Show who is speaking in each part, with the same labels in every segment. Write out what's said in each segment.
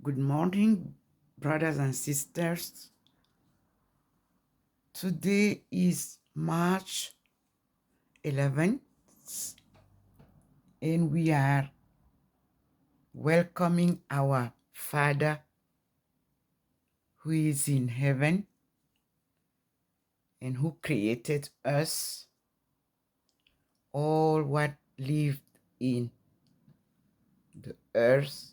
Speaker 1: Good morning, brothers and sisters. Today is March 11th, and we are welcoming our Father who is in heaven and who created us, all what lived in the earth.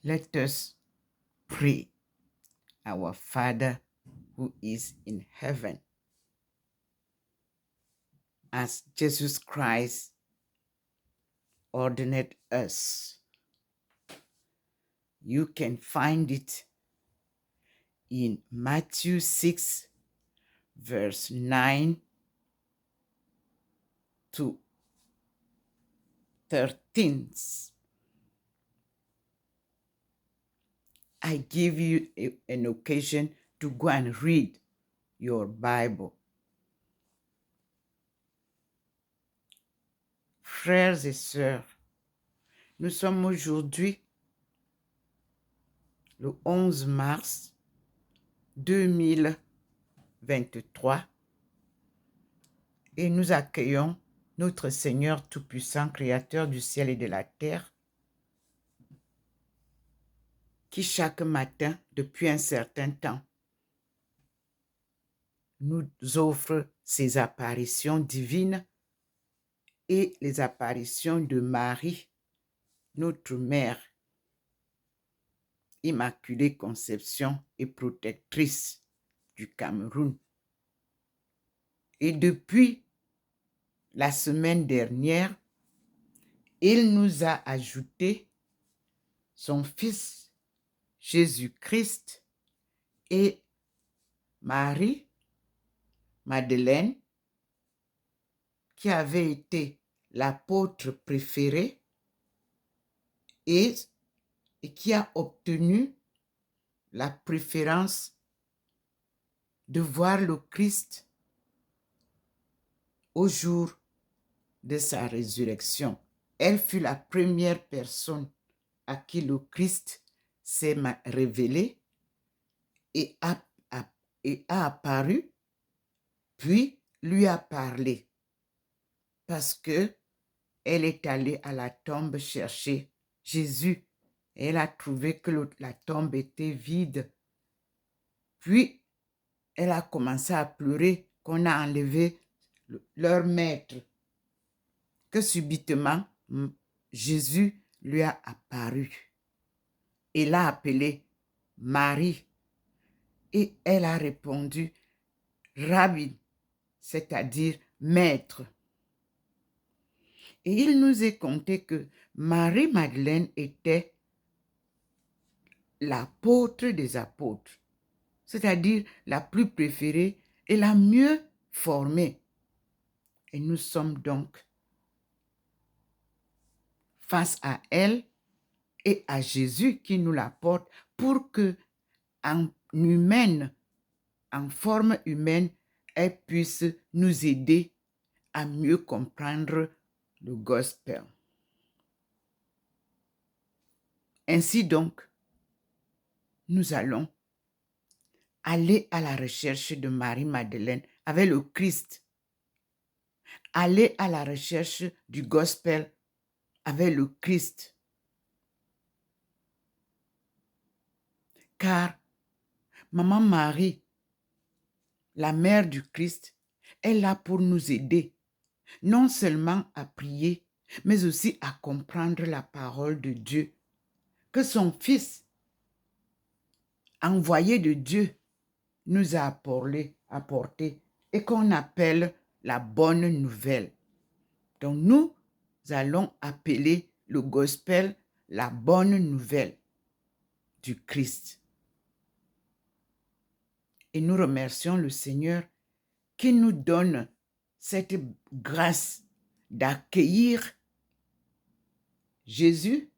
Speaker 1: Let us pray. Our Father who is in heaven, as Jesus Christ ordained us. You can find it in Matthew 6, verse 9 to 13. I give you an occasion to go and read your Bible. Frères et sœurs, nous sommes aujourd'hui le 11 mars 2023 et nous accueillons notre Seigneur Tout-Puissant, Créateur du ciel et de la terre, qui chaque matin, depuis un certain temps, nous offre ses apparitions divines et les apparitions de Marie, notre mère, Immaculée Conception et protectrice du Cameroun. Et depuis la semaine dernière, il nous a ajouté son Fils Jésus-Christ et Marie Madeleine, qui avait été l'apôtre préféré et qui a obtenu la préférence de voir le Christ au jour de sa résurrection. Elle fut la première personne à qui le Christ s'est révélé et a apparu, puis lui a parlé, parce que elle est allée à la tombe chercher Jésus. Elle a trouvé que la tombe était vide. Puis, elle a commencé à pleurer qu'on a enlevé leur maître. Que subitement, Jésus lui a apparu. Il l'a appelée Marie. Et elle a répondu Rabbi, c'est-à-dire maître. Et il nous est conté que Marie-Madeleine était l'apôtre des apôtres, c'est-à-dire la plus préférée et la mieux formée. Et nous sommes donc face à elle et à Jésus qui nous l'apporte pour que, en humaine, en forme humaine, elle puisse nous aider à mieux comprendre le gospel. Ainsi donc, nous allons aller à la recherche de Marie-Madeleine avec le Christ, aller à la recherche du gospel avec le Christ. Car Maman Marie, la mère du Christ, est là pour nous aider, non seulement à prier, mais aussi à comprendre la parole de Dieu, que son Fils, envoyé de Dieu, nous a apporté et qu'on appelle la bonne nouvelle. Donc nous allons appeler le gospel la bonne nouvelle du Christ. Et nous remercions le Seigneur qui nous donne cette grâce d'accueillir Jésus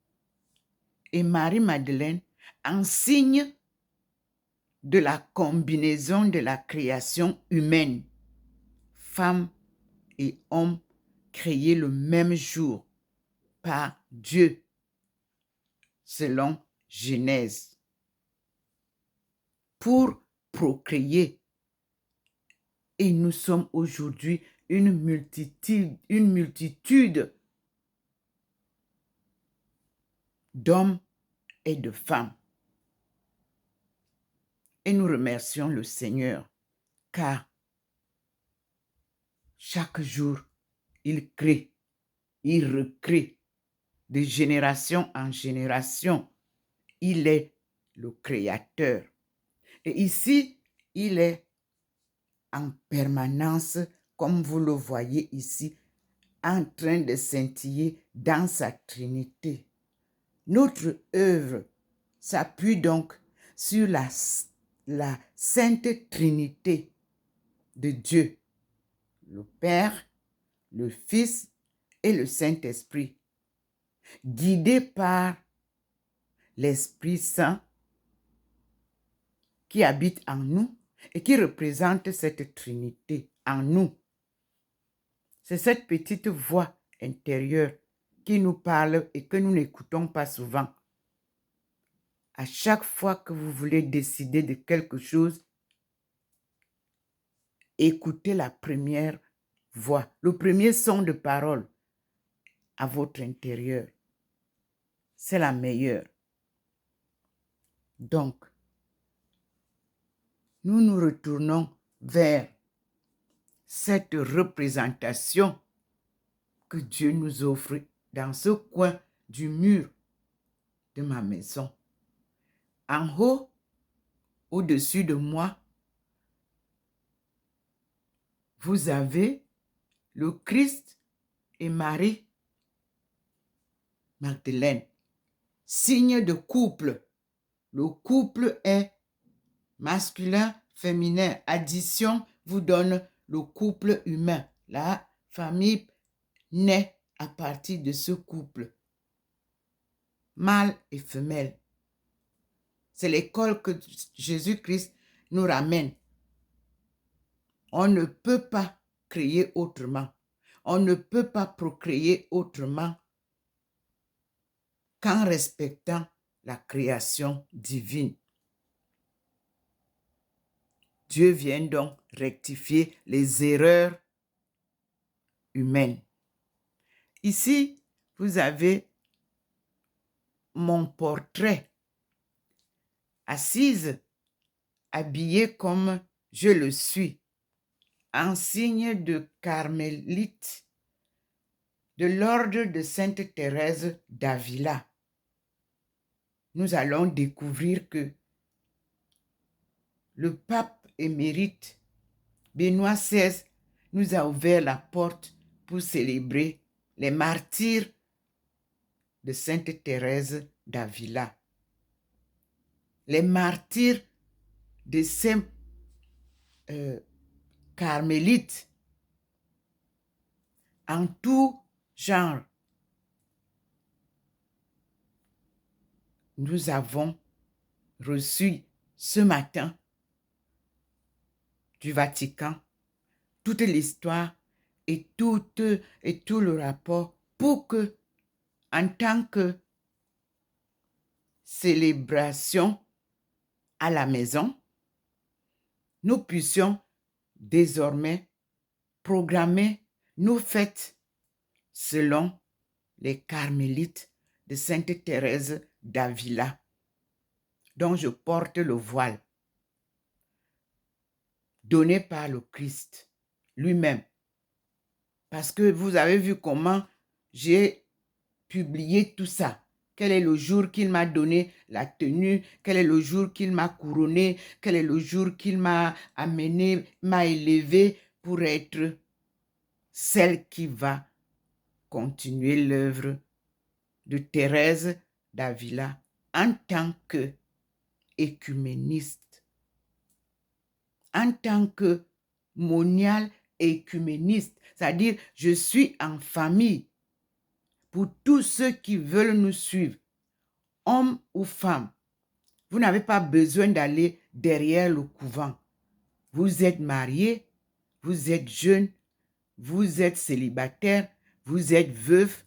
Speaker 1: et Marie-Madeleine en signe de la combinaison de la création humaine, femmes et hommes créés le même jour, par Dieu, selon Genèse, pour procréer. Et nous sommes aujourd'hui une multitude d'hommes et de femmes. Et nous remercions le Seigneur, car chaque jour, il crée, il recrée de génération en génération. Il est le Créateur. Et ici, il est en permanence, comme vous le voyez ici, en train de scintiller dans sa Trinité. Notre œuvre s'appuie donc sur la Sainte Trinité de Dieu, le Père, le Fils et le Saint-Esprit, guidés par l'Esprit Saint qui habite en nous et qui représente cette Trinité en nous. C'est cette petite voix intérieure qui nous parle et que nous n'écoutons pas souvent. À chaque fois que vous voulez décider de quelque chose, écoutez la première voix, le premier son de parole à votre intérieur. C'est la meilleure. Donc, nous nous retournons vers cette représentation que Dieu nous offre dans ce coin du mur de ma maison. En haut, au-dessus de moi, vous avez le Christ et Marie Magdeleine, signe de couple. Le couple est masculin, féminin. Addition vous donne le couple humain. La famille naît à partir de ce couple. Mâle et femelle. C'est l'école que Jésus-Christ nous ramène. On ne peut pas créer autrement. On ne peut pas procréer autrement qu'en respectant la création divine. Dieu vient donc rectifier les erreurs humaines. Ici, vous avez mon portrait, assise, habillée comme je le suis, en signe de carmélite de l'ordre de Sainte Thérèse d'Avila. Nous allons découvrir que le pape émérite Benoît XVI nous a ouvert la porte pour célébrer les martyrs de Sainte Thérèse d'Avila. Les martyrs de Saint carmélites en tout genre. Nous avons reçu ce matin du Vatican toute l'histoire et tout le rapport pour que, en tant que célébration à la maison, nous puissions désormais programmer nos fêtes selon les carmélites de Sainte Thérèse d'Avila, dont je porte le voile, donné par le Christ lui-même. Parce que vous avez vu comment j'ai publié tout ça. Quel est le jour qu'il m'a donné la tenue? Quel est le jour qu'il m'a couronné? Quel est le jour qu'il m'a amené, m'a élevé pour être celle qui va continuer l'œuvre de Thérèse d'Avila en tant que écuméniste, en tant que monial écuméniste, c'est-à-dire je suis en famille pour tous ceux qui veulent nous suivre, hommes ou femmes. Vous n'avez pas besoin d'aller derrière le couvent. Vous êtes marié, vous êtes jeune, vous êtes célibataire, vous êtes veuf,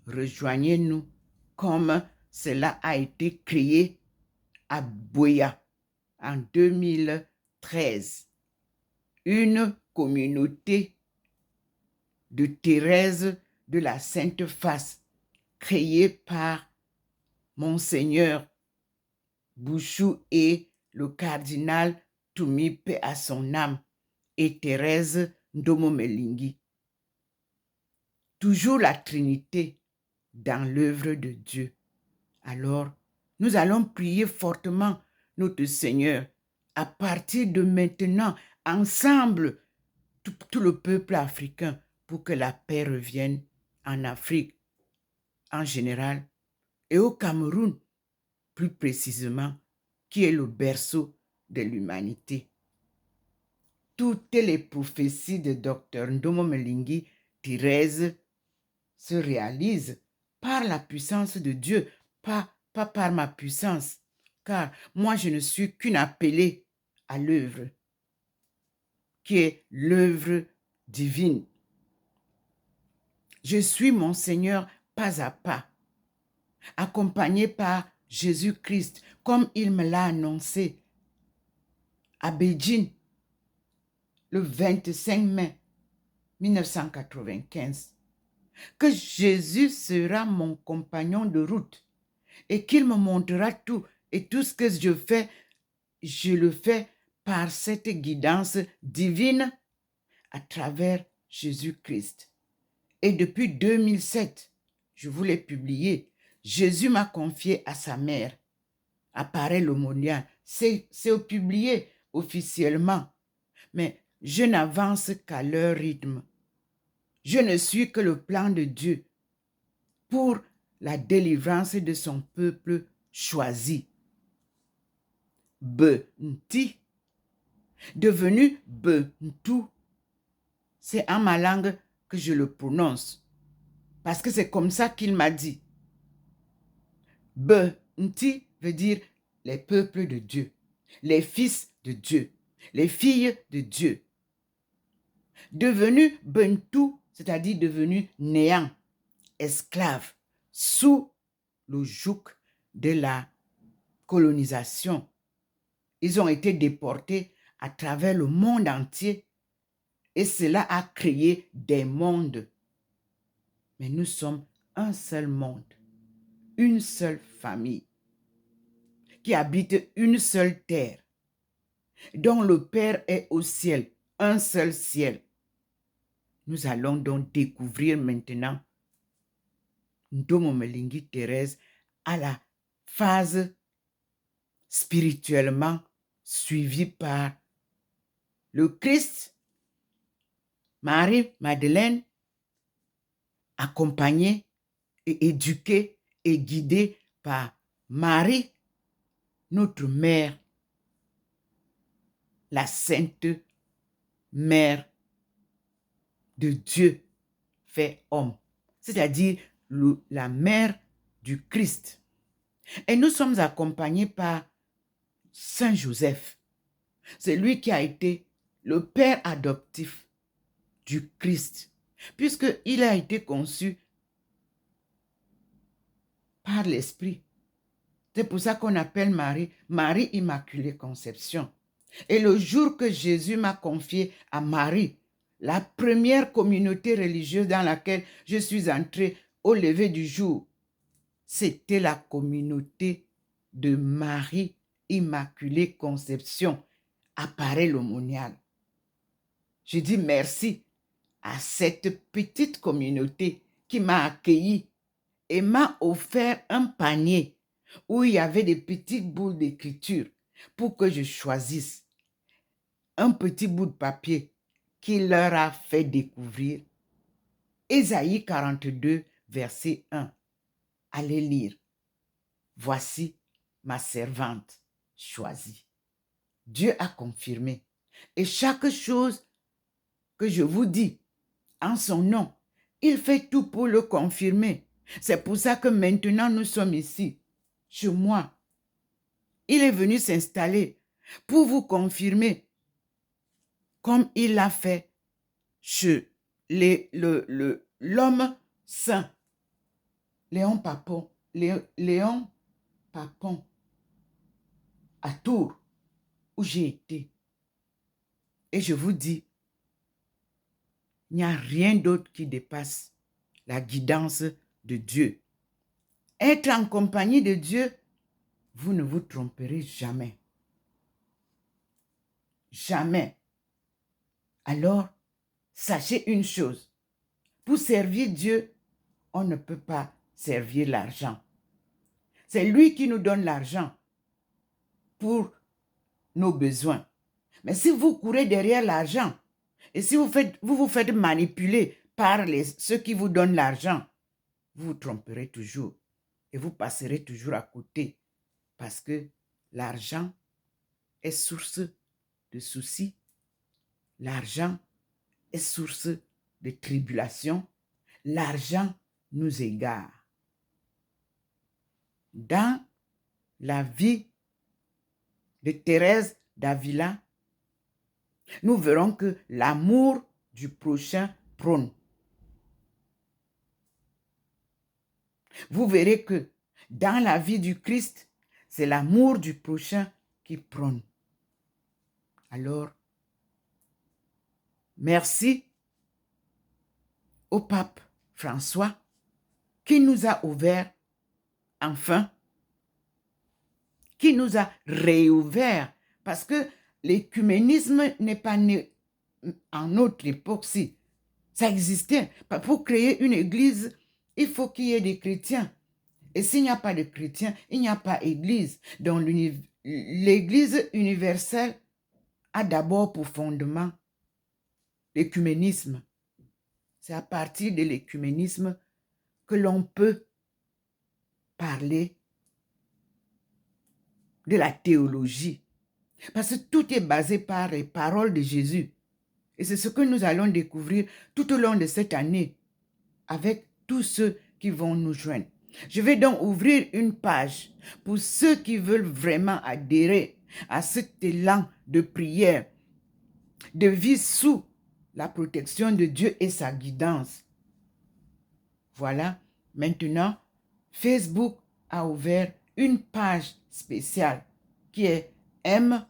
Speaker 1: rejoignez-nous comme cela a été créé à Buea en 2013. Une communauté de Thérèse de la Sainte Face créée par Monseigneur Bouchou et le cardinal Toumi, paix à son âme, et Thérèse Ndomo-Melingi. Toujours la Trinité dans l'œuvre de Dieu. Alors, nous allons prier fortement notre Seigneur à partir de maintenant, ensemble, tout le peuple africain, pour que la paix revienne en Afrique en général et au Cameroun plus précisément, qui est le berceau de l'humanité. Toutes les prophéties de Dr Ndomo-Melingi Thérèse se réalisent par la puissance de Dieu, pas par ma puissance, car moi je ne suis qu'une appelée à l'œuvre, qui est l'œuvre divine. Je suis mon Seigneur pas à pas, accompagné par Jésus-Christ, comme il me l'a annoncé à Beijing, le 25 mai 1995, que Jésus sera mon compagnon de route et qu'il me montrera tout, et tout ce que je fais, je le fais par cette guidance divine à travers Jésus-Christ. Et depuis 2007, je vous l'ai publié, Jésus m'a confié à sa mère, apparaît l'aumônière. C'est publié officiellement, mais je n'avance qu'à leur rythme. Je ne suis que le plan de Dieu pour la délivrance de son peuple choisi. Benti, devenu Bentou, c'est en ma langue que je le prononce, parce que c'est comme ça qu'il m'a dit. Benti veut dire les peuples de Dieu, les fils de Dieu, les filles de Dieu. Devenu Bentou, c'est-à-dire devenu néant, esclave, sous le joug de la colonisation. Ils ont été déportés à travers le monde entier et cela a créé des mondes. Mais nous sommes un seul monde, une seule famille qui habite une seule terre, dont le Père est au ciel, un seul ciel. Nous allons donc découvrir maintenant Ndomo-Melingi Thérèse à la phase spirituellement suivie par le Christ, Marie-Madeleine, accompagnée et éduquée et guidée par Marie, notre mère, la sainte mère de Dieu fait homme, c'est-à-dire la mère du Christ. Et nous sommes accompagnés par Saint Joseph. C'est lui qui a été le père adoptif du Christ, puisqu'il a été conçu par l'Esprit. C'est pour ça qu'on appelle Marie, Marie Immaculée Conception. Et le jour que Jésus m'a confié à Marie, la première communauté religieuse dans laquelle je suis entrée au lever du jour, c'était la communauté de Marie Immaculée Conception, apparaît l'aumônial. Je dis merci à cette petite communauté qui m'a accueilli et m'a offert un panier où il y avait des petites boules d'écriture pour que je choisisse un petit bout de papier qui leur a fait découvrir Ésaïe 42, verset 1. Allez lire. Voici ma servante choisie. Dieu a confirmé. Et chaque chose que je vous dis en son nom, il fait tout pour le confirmer. C'est pour ça que maintenant nous sommes ici, chez moi. Il est venu s'installer pour vous confirmer, comme il l'a fait chez l'homme saint, Léon Papon, Léon Papon, à Tours, où j'ai été. Et je vous dis, il n'y a rien d'autre qui dépasse la guidance de Dieu. Être en compagnie de Dieu, vous ne vous tromperez jamais. Jamais. Alors, sachez une chose. Pour servir Dieu, on ne peut pas servir l'argent. C'est lui qui nous donne l'argent pour nos besoins. Mais si vous courez derrière l'argent et si vous vous faites manipuler par ceux qui vous donnent l'argent, vous vous tromperez toujours et vous passerez toujours à côté parce que l'argent est source de soucis. L'argent est source de tribulation. L'argent nous égare. Dans la vie de Thérèse d'Avila, nous verrons que l'amour du prochain prône. Vous verrez que dans la vie du Christ, c'est l'amour du prochain qui prône. Alors, merci au pape François qui nous a ouvert enfin, qui nous a réouvert, parce que l'écuménisme n'est pas né en notre époque, si ça existait. Pour créer une église, il faut qu'il y ait des chrétiens. Et s'il n'y a pas de chrétiens, il n'y a pas d'église. Donc l'église universelle a d'abord pour fondement l'écuménisme. C'est à partir de l'écuménisme que l'on peut parler de la théologie. Parce que tout est basé par les paroles de Jésus. Et c'est ce que nous allons découvrir tout au long de cette année avec tous ceux qui vont nous joindre. Je vais donc ouvrir une page pour ceux qui veulent vraiment adhérer à cet élan de prière, de vie sous la protection de Dieu et sa guidance. Voilà, maintenant, Facebook a ouvert une page spéciale qui est M.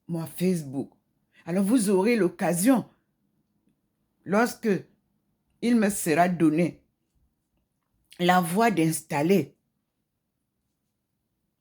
Speaker 1: Moi, Facebook. Alors, vous aurez l'occasion, lorsque il me sera donné la voie d'installer